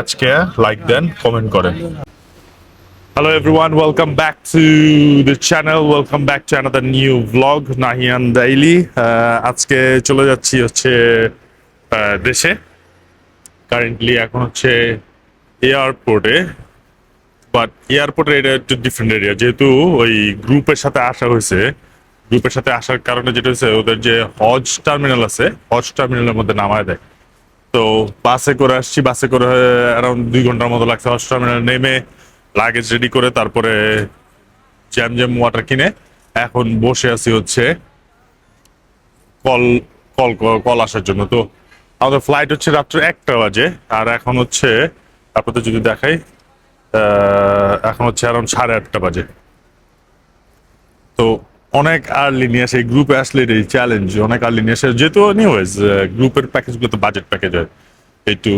আজকে লাইক দেন, কমেন্ট করেন। Hello everyone, welcome back to the channel. Welcome back to another new vlog, Nahian Daily. আজকে চলে যাচ্ছি হচ্ছে দেশে। কারেন্টলি এখন হচ্ছে এয়ারপোর্টে, বাট এয়ারপোর্টের এটা একটু ডিফারেন্ট এরিয়া, যেহেতু ওই গ্রুপের সাথে আসা হয়েছে। গ্রুপের সাথে আসার কারণে যেটা হচ্ছে, ওদের যে হজ টার্মিনাল আছে, হজ টার্মিনালের মধ্যে নামায় দেয়। তো বাসে করে আসছি, বাসে করে অ্যারাউন্ড 2 ঘন্টার মতো লাগছে হজ টার্মিনাল নেমে, লাগেজ রেডি করে, তারপরে জ্যাম জ্যাম ওয়াটার কিনে এখন বসে আছি হচ্ছে কল কল কল আসার জন্য। তো আমাদের ফ্লাইট হচ্ছে রাত্র 1টা বাজে, আর এখন হচ্ছে আপনাদের যদি দেখাই, এখন হচ্ছে অ্যারাউন্ড 8:30 বাজে। তো অনেক আর্লি নিয়ে আসে, এই গ্রুপে আসলে এই চ্যালেঞ্জ, অনেক আর্লি নিয়ে আসে, যেহেতু নিউজ গ্রুপের প্যাকেজগুলো তো বাজেট প্যাকেজ হয় একটু,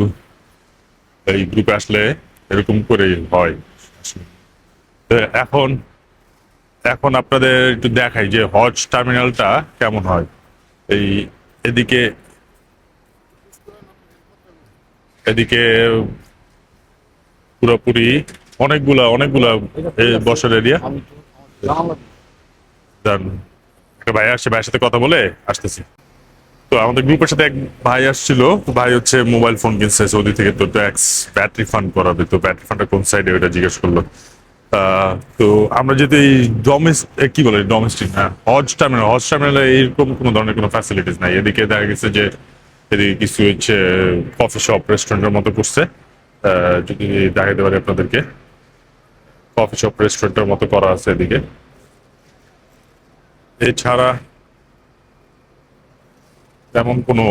এই গ্রুপে আসলে এরকম করেই হয় আসলে। তো এখন এখন আপনাদের একটু দেখাই যে হজ টার্মিনালটা কেমন হয়। এই এদিকে এদিকে পুরোপুরি অনেকগুলা অনেকগুলা বসার এরিয়া। একটা ভাই আসছে, ভাইয়ের সাথে কথা বলে আসতেছি। তো আমাদের গ্রুপের সাথে এক ভাই আসছিল, ভাই হচ্ছে মোবাইল ফোন কিনছে সৌদি থেকে, তো ট্যাক্স ব্যাটারি ফান্ড করাবে, তো ব্যাটারি ফান্ডটা কোন সাইডে ওটা জিজ্ঞেস করলো। তো আমরা যদি কি বলে ডোমেস্টিক, হ্যাঁ হজ টার্মিনালে এইরকম কোনো ধরনের কোনো ফ্যাসিলিটিস নাই। এদিকে দেখা গেছে যে এদিকে কিছু হচ্ছে কফি শপ রেস্টুরেন্টের মতো করছে। যদি দেখাতে পারি আপনাদেরকে, কফি শপ রেস্টুরেন্টের মতো করা আছে এদিকে। এছাড়া তেমন কোনো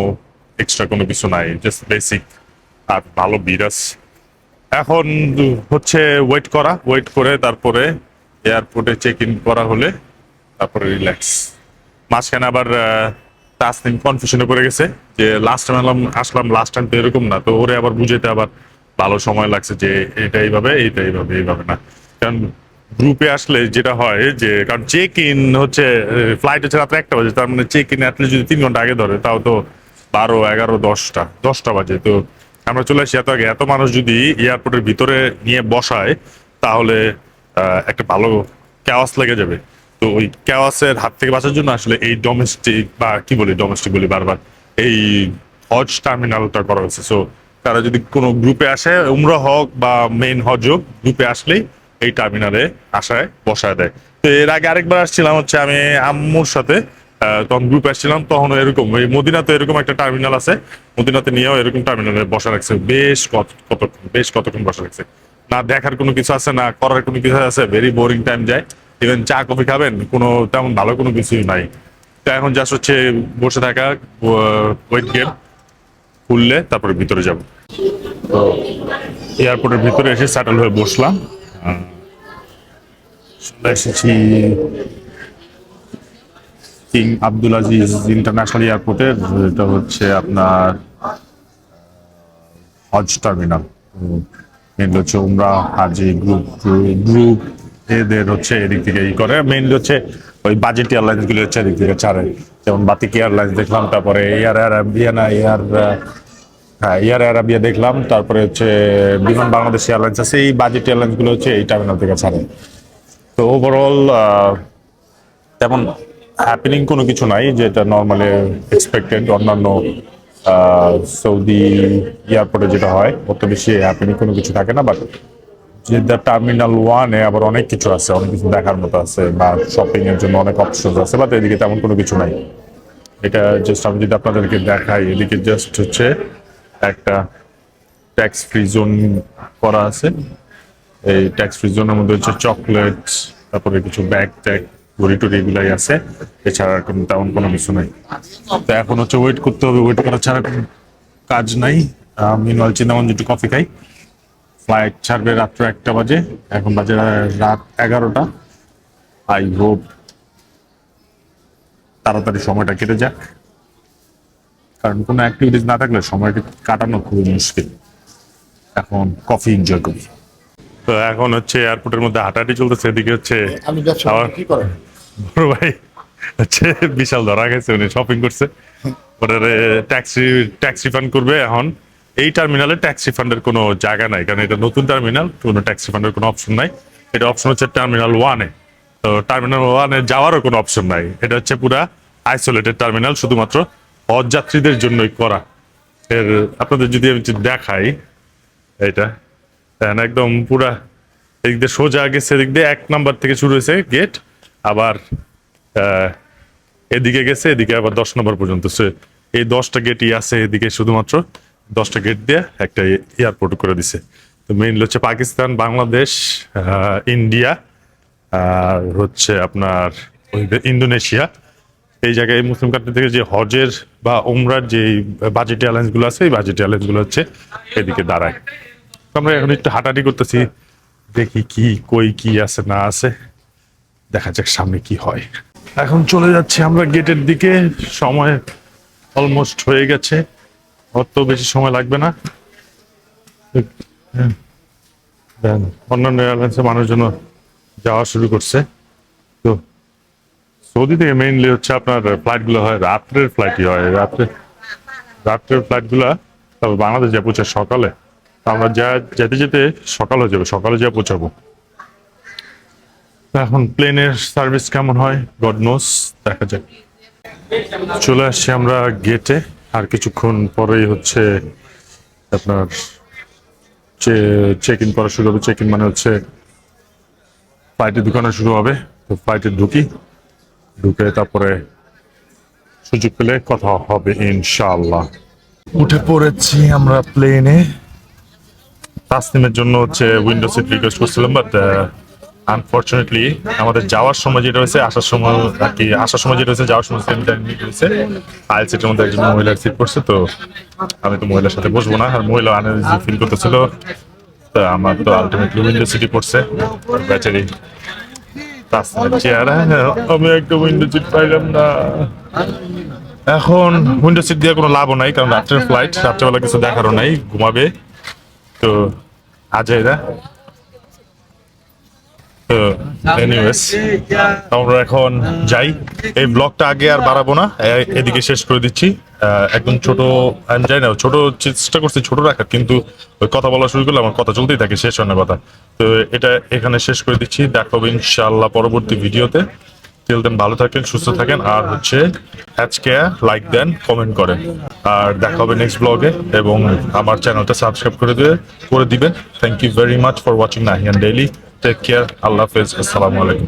এক্সট্রা কোনো কিছু নাই, জাস্ট বেসিক। আর ভালো বিরাস এখন হচ্ছে ওয়েট করে তারপরে এয়ারপোর্টে চেক ইন করা হলে তারপরে রিল্যাক্স। মাঝখানে আবার তাসনিম কনফিউশনে পড়ে গেছে যে লাস্ট টাইম আসলাম, লাস্ট টাইম তো এরকম না। তো ওরে আবার বুঝাইতে আবার ভালো সময় লাগছে যে এটা এইভাবে, এইভাবে না। কারণ গ্রুপে আসলে যেটা হয় যে, কারণ চেক ইন হচ্ছে, ফ্লাইট হচ্ছে রাত্রে 1টা বাজে, তার মানে চেক ইন অ্যাটলিস্ট যদি 3 ঘন্টা আগে ধরে, তাও তো 12, 11, 10টা বাজে। তো আমরা চলে আসি এত আগে, এত মানুষ যদি এয়ারপোর্টের ভিতরে নিয়ে বসায়, তাহলে একটা ভালো ক্যাওয়াস লেগে যাবে। তো ওই ক্যাওয়াসের হাত থেকে বাঁচার জন্য আসলে এই ডোমেস্টিক, বা কি বলি ডোমেস্টিক বলি বারবার, এই হজ টার্মিনালটা করা হয়েছে। সো তারা যদি কোনো গ্রুপে আসে, উমরা হোক বা মেইন হজ হোক, গ্রুপে আসলেই এই টার্মিনালে আসায় বসায় দেয়। তো এর আগে আরেকবার আসছিলাম হচ্ছে আমি আম্মুর সাথে, তখন গ্রুপে আসছিলাম, তখন এরকম ওই মদিনাতে এরকম একটা টার্মিনাল আছে, মদিনাতে নিয়েও এরকম টার্মিনালে বসা রাখছে, বেশ কতক্ষণ বসা রাখছে। না দেখার কোনো কিছু আছে, না করার কোনো কিছু আছে, ভেরি বোরিং টাইম যায়। ইভেন চা কফি খাবেন, কোনো তেমন ভালো কোনো কিছুই নাই। তো এখন জাস্ট হচ্ছে বসে থাকা, ওয়েট গেম খুললে তারপরে ভিতরে যাব। তো এয়ারপোর্টের ভিতরে এসে সেটেল হয়ে বসলাম। চলে এসেছি কিং আব্দুল আজিজ ইন্টারন্যাশনাল এয়ারপোর্টের, এটা হচ্ছে আপনার হজ টার্মিনাল। মেনলি হচ্ছে উমরা হাজি গ্রুপ এদের হচ্ছে এদিক থেকে করে, মেনলি হচ্ছে ওই বাজেট এয়ারলাইন্স গুলো হচ্ছে এদিক থেকে ছাড়ে। যেমন বাতিক এয়ারলাইন্স দেখলাম, তারপরে এয়ার অ্যারাবিয়া দেখলাম, তারপরে হচ্ছে বিমান বাংলাদেশ এয়ারলাইন্স আছে। এই বাজেট এয়ারলাইন্স গুলো হচ্ছে এই টার্মিনাল থেকে ছাড়ে। তো ওভারঅল তেমন হ্যাপেনিং কোনো কিছু নাই, যেটা নর্মালি এক্সপেক্টেড অন্যান্য সৌদি এয়ারপোর্টে যেটা হয়, অত বেশি হ্যাপেনিং কোনো কিছু থাকে না। বাট যে টার্মিনাল 1-এ আবার অনেক কিছু আছে, অনেক কিছু দেখার মতো আছে, বা শপিং এর জন্য অনেক অপশন আছে, বাট এদিকে তেমন কোনো কিছু নাই। এটা জাস্ট আমি যদি আপনাদেরকে দেখাই, এদিকে জাস্ট হচ্ছে একটা ট্যাক্স ফ্রি জোন করা আছে। এই ট্যাক্স ফ্রি জোনের মধ্যে হচ্ছে চকলেট, তারপরে কিছু ব্যাগ ট্যাগ, ঘড়ি টড়ি এগুলাই আছে। এছাড়া তেমন কোনো কিছু নাই। তো এখন হচ্ছে ওয়েট করতে হবে, ওয়েট করা ছাড়া কোনো কাজ নাই। আমি চিন্তামন একটু কফি খাই। ফ্লাইট ছাড়বে রাত্র 1টা বাজে, এখন বাজে রাত 11টা। আই হোপ তাড়াতাড়ি সময়টা কেটে যাক, কারণ কোনো অ্যাক্টিভিটিস না থাকলে সময়টা কাটানো খুবই মুশকিল। এখন কফি এনজয় করি। তো এখন হচ্ছে এয়ারপোর্টের মধ্যে হাঁটাহাঁটি চলতেছে, এদিকে হচ্ছে আমার বড় ভাই হচ্ছে বিশাল ধরা গেছে, উনি শপিং করছে, ওটারে ট্যাক্স রিফান্ড করবে এখন। এই টার্মিনালে ট্যাক্স রিফান্ডের কোনো জায়গা নাই, কারণ এটা নতুন টার্মিনাল, কোনো ট্যাক্স রিফান্ডের কোনো অপশন নাই। এটা অপশন হচ্ছে টার্মিনাল 1-এ। তো টার্মিনাল 1-এ যাওয়ারও কোনো অপশন নাই। এটা হচ্ছে পুরা আইসোলেটেড টার্মিনাল, শুধুমাত্র হজ যাত্রীদের জন্যই করা। এর আপনাদের যদি আমি দেখাই, এটা দেখেন একদম পুরা এদিক দিয়ে সোজা গেছে, এদিক দিয়ে 1 নাম্বার থেকে শুরু হয়েছে গেট, আবার এদিকে গেছে, এদিকে আবার 10 নম্বর পর্যন্ত। এই 10টা গেটই আছে এদিকে, শুধুমাত্র 10টা গেট দিয়ে একটা এয়ারপোর্ট করে দিছে। তো মেইনলি হচ্ছে পাকিস্তান, বাংলাদেশ, ইন্ডিয়া, আর হচ্ছে আপনার ইন্দোনেশিয়া, এই জায়গায় মুসলিম কান্ট্রি থেকে যে হজের বা উমরার যে বাজেট এয়ারলাইন্স গুলো আছে, এই বাজেট এয়ারলাইন্স গুলো হচ্ছে এদিকে দাঁড়ায়। তো আমরা এখন একটু হাঁটাহাঁটি করতেছি, দেখি কি কই কি আছে না আছে, দেখা যাক সামনে কি হয়। এখন চলে যাচ্ছি আমরা গেটের দিকে, সময় অলমোস্ট হয়ে গেছে, অত বেশি সময় লাগবে না। অন্যান্য এয়ারলাইন্সের মানুষজন যাওয়া শুরু করছে। তো সৌদি থেকে মেইনলি হচ্ছে আপনার ফ্লাইটগুলো হয় রাত্রের ফ্লাইটই হয়, রাত্রের ফ্লাইটগুলো, তবে বাংলাদেশ যা পৌঁছে সকালে। আমরা যেতে যেতে সকাল হয়ে যাবে, সকালে যা পৌঁছাবো। এখন প্লেনের সার্ভিস কেমন হয় গড নোস, দেখা যাক। চলে আসছি আমরা গেটে, আর কিছুক্ষণ পরেই হচ্ছে আপনার চেক ইন করা শুরু হবে। চেক ইন মানে হচ্ছে ফ্লাইটের দোকানে শুরু হবে। তো ফ্লাইটে ঢুকে তারপরে সুযোগ পেলে কথা হবে ইনশাআল্লাহ। উঠে পড়েছি আমরা প্লেনে। তাসনিমের জন্য হচ্ছে উইন্ডো সিট রিকোয়েস্ট করছিলাম, বাট আনফরচুনেটলি আমাদের যাওয়ার সময় যেটা হয়েছে, আসার সময় আর কি, আসার সময় যেটা হয়েছে, যাওয়ার সময় সেম টাইম হয়েছে। আইল সিটের মধ্যে একজন মহিলার সিট পড়ছে, তো আমি তো মহিলার সাথে বসবো না, আর মহিলা আনইজি ফিল করতেছিল। তো আমার তো আলটিমেটলি উইন্ডো সিটই পড়ছে, ব্যাটারি চেয়ার। আমি একটা উইন্ডো সিট পাইলাম না। এখন উইন্ডো সিট দিয়ে কোনো লাভও নাই, কারণ রাত্রের ফ্লাইট, রাত্রেবেলা কিছু দেখারও নাই, ঘুমাবে। তো আজাইরা, তো এনিওয়েজ আমরা এখন যাই। এই ব্লগটা আগে আর বাড়াবো না, এদিকে শেষ করে দিচ্ছি। একদম ছোট, আমি জানি না, ছোট চেষ্টা করছি ছোট রাখার, কিন্তু ওই কথা বলা শুরু করলে আমার কথা চলতেই থাকে, শেষ হয় না কথা। তো এটা এখানে শেষ করে দিচ্ছি, দেখা হবে ইনশাআল্লাহ পরবর্তী ভিডিওতে। টিল দেন ভালো থাকেন, সুস্থ থাকেন, আর হচ্ছে আজকে লাইক দেন, কমেন্ট করেন, আর দেখা হবে নেক্সট ব্লগে। এবং আমার চ্যানেলটা সাবস্ক্রাইব করে দিবেন। Thank you very much for watching Nahiyan Daily. Take care, Allah হাফেজ, আসসালামু আলাইকুম।